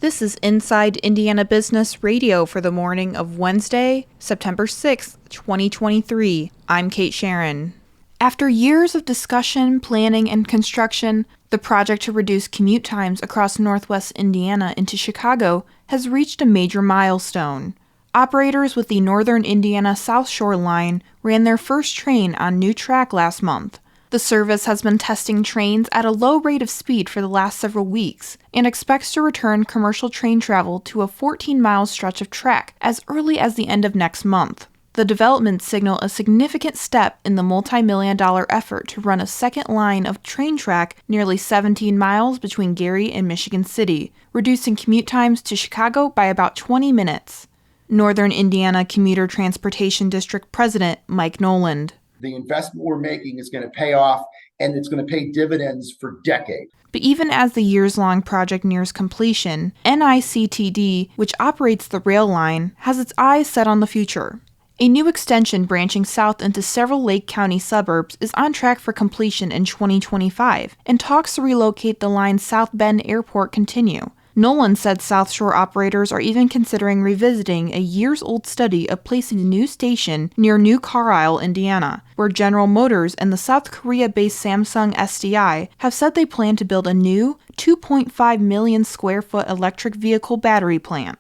This is Inside Indiana Business Radio for the morning of Wednesday, September 6th, 2023. I'm Kate Sharon. After years of discussion, planning, and construction, the project to reduce commute times across northwest Indiana into Chicago has reached a major milestone. Operators with the Northern Indiana South Shore Line ran their first train on new track last month. The service has been testing trains at a low rate of speed for the last several weeks and expects to return commercial train travel to a 14-mile stretch of track as early as the end of next month. The developments signal a significant step in the multi-million-dollar effort to run a second line of train track nearly 17 miles between Gary and Michigan City, reducing commute times to Chicago by about 20 minutes. Northern Indiana Commuter Transportation District President Mike Noland. The investment we're making is going to pay off, and it's going to pay dividends for decades. But even as the years-long project nears completion, NICTD, which operates the rail line, has its eyes set on the future. A new extension branching south into several Lake County suburbs is on track for completion in 2025, and talks to relocate the line's South Bend Airport continue. Noland said South Shore operators are even considering revisiting a years-old study of placing a new station near New Carlisle, Indiana, where General Motors and the South Korea-based Samsung SDI have said they plan to build a new 2.5 million square foot electric vehicle battery plant.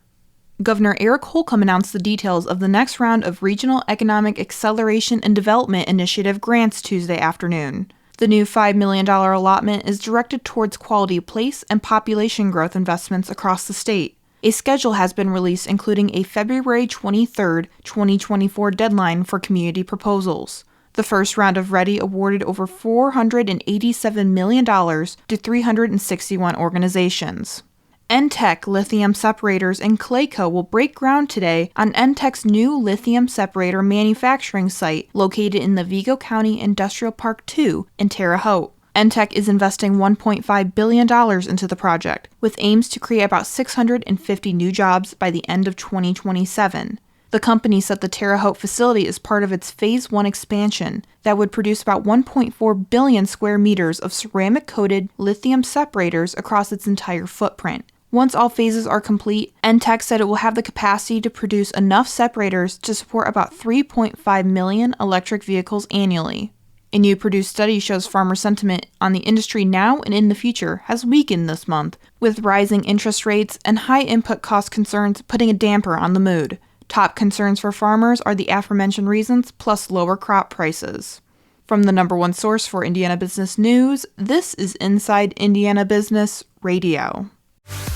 Governor Eric Holcomb announced the details of the next round of Regional Economic Acceleration and Development Initiative grants Tuesday afternoon. The new $5 million allotment is directed towards quality of place and population growth investments across the state. A schedule has been released including a February 23, 2024 deadline for community proposals. The first round of READY awarded over $487 million to 361 organizations. NTEC Lithium Separators and Clayco will break ground today on NTEC's new lithium separator manufacturing site located in the Vigo County Industrial Park 2 in Terre Haute. NTEC is investing $1.5 billion into the project, with aims to create about 650 new jobs by the end of 2027. The company said the Terre Haute facility is part of its Phase 1 expansion that would produce about 1.4 billion square meters of ceramic-coated lithium separators across its entire footprint. Once all phases are complete, NTEC said it will have the capacity to produce enough separators to support about 3.5 million electric vehicles annually. A new Purdue study shows farmer sentiment on the industry now and in the future has weakened this month, with rising interest rates and high input cost concerns putting a damper on the mood. Top concerns for farmers are the aforementioned reasons, plus lower crop prices. From the number one source for Indiana business news, this is Inside Indiana Business Radio.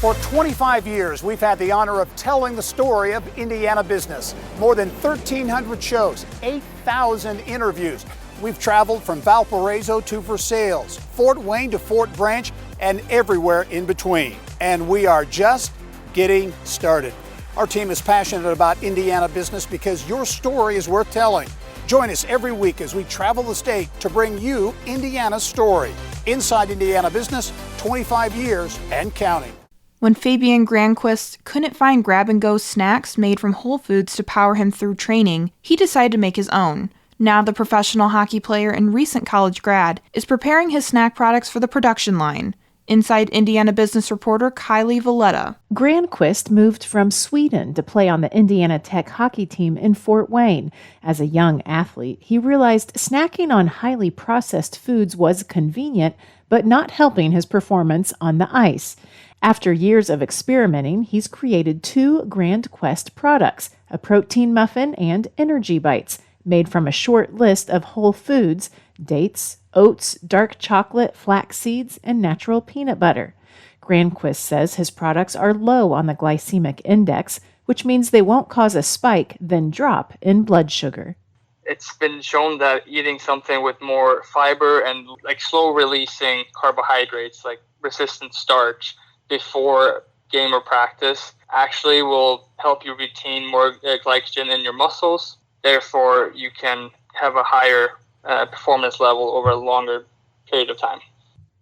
For 25 years, we've had the honor of telling the story of Indiana business. More than 1,300 shows, 8,000 interviews. We've traveled from Valparaiso to Versailles, Fort Wayne to Fort Branch, and everywhere in between. And we are just getting started. Our team is passionate about Indiana business because your story is worth telling. Join us every week as we travel the state to bring you Indiana's story. Inside Indiana Business, 25 years and counting. When Fabian Granquist couldn't find grab-and-go snacks made from Whole Foods to power him through training, he decided to make his own. Now the professional hockey player and recent college grad is preparing his snack products for the production line. Inside Indiana business reporter Kylie Valletta. Granquist moved from Sweden to play on the Indiana Tech hockey team in Fort Wayne. As a young athlete, he realized snacking on highly processed foods was convenient, but not helping his performance on the ice. After years of experimenting, he's created two Grand Quest products, a protein muffin and energy bites, made from a short list of whole foods, dates, oats, dark chocolate, flax seeds, and natural peanut butter. Granquist says his products are low on the glycemic index, which means they won't cause a spike, then drop in blood sugar. It's been shown that eating something with more fiber and slow releasing carbohydrates like resistant starch before game or practice actually will help you retain more glycogen in your muscles. Therefore, you can have a higher performance level over a longer period of time.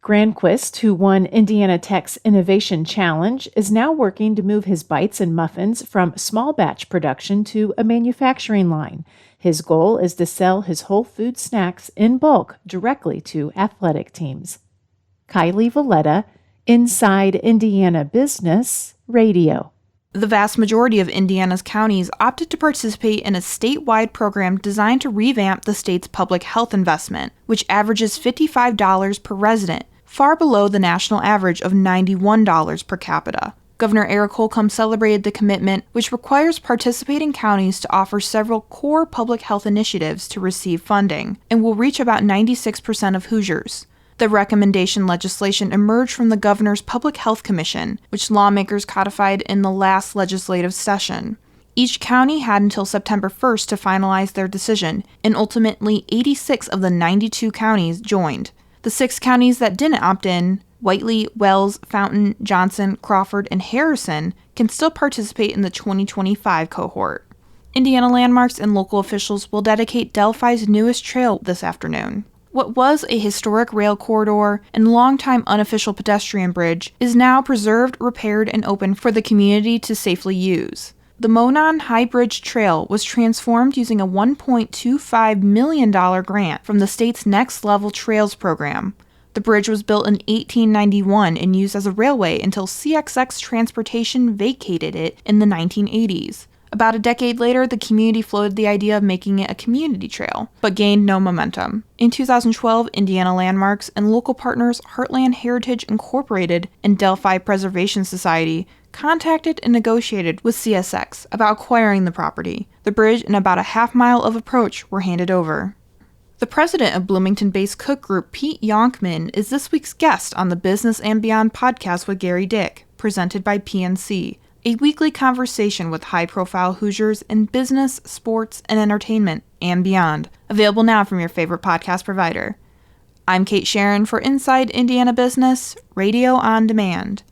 Granquist, who won Indiana Tech's Innovation Challenge, is now working to move his bites and muffins from small batch production to a manufacturing line. His goal is to sell his whole food snacks in bulk directly to athletic teams. Kylie Valletta, Inside Indiana Business, Radio. The vast majority of Indiana's counties opted to participate in a statewide program designed to revamp the state's public health investment, which averages $55 per resident, far below the national average of $91 per capita. Governor Eric Holcomb celebrated the commitment, which requires participating counties to offer several core public health initiatives to receive funding, and will reach about 96% of Hoosiers. The recommendation legislation emerged from the Governor's Public Health Commission, which lawmakers codified in the last legislative session. Each county had until September 1st to finalize their decision, and ultimately 86 of the 92 counties joined. The 6 counties that didn't opt in, Whiteley, Wells, Fountain, Johnson, Crawford, and Harrison, can still participate in the 2025 cohort. Indiana landmarks and local officials will dedicate Delphi's newest trail this afternoon. What was a historic rail corridor and longtime unofficial pedestrian bridge is now preserved, repaired, and open for the community to safely use. The Monon High Bridge Trail was transformed using a $1.25 million grant from the state's Next Level Trails program. The bridge was built in 1891 and used as a railway until CXX Transportation vacated it in the 1980s. About a decade later, the community floated the idea of making it a community trail, but gained no momentum. In 2012, Indiana Landmarks and local partners Heartland Heritage Incorporated and Delphi Preservation Society contacted and negotiated with CSX about acquiring the property. The bridge and about a half-mile of approach were handed over. The president of Bloomington-based Cook Group, Pete Yonkman, is this week's guest on the Business and Beyond podcast with Gary Dick, presented by PNC. A weekly conversation with high-profile Hoosiers in business, sports, and entertainment, and beyond. Available now from your favorite podcast provider. I'm Kate Sharon for Inside Indiana Business, Radio on Demand.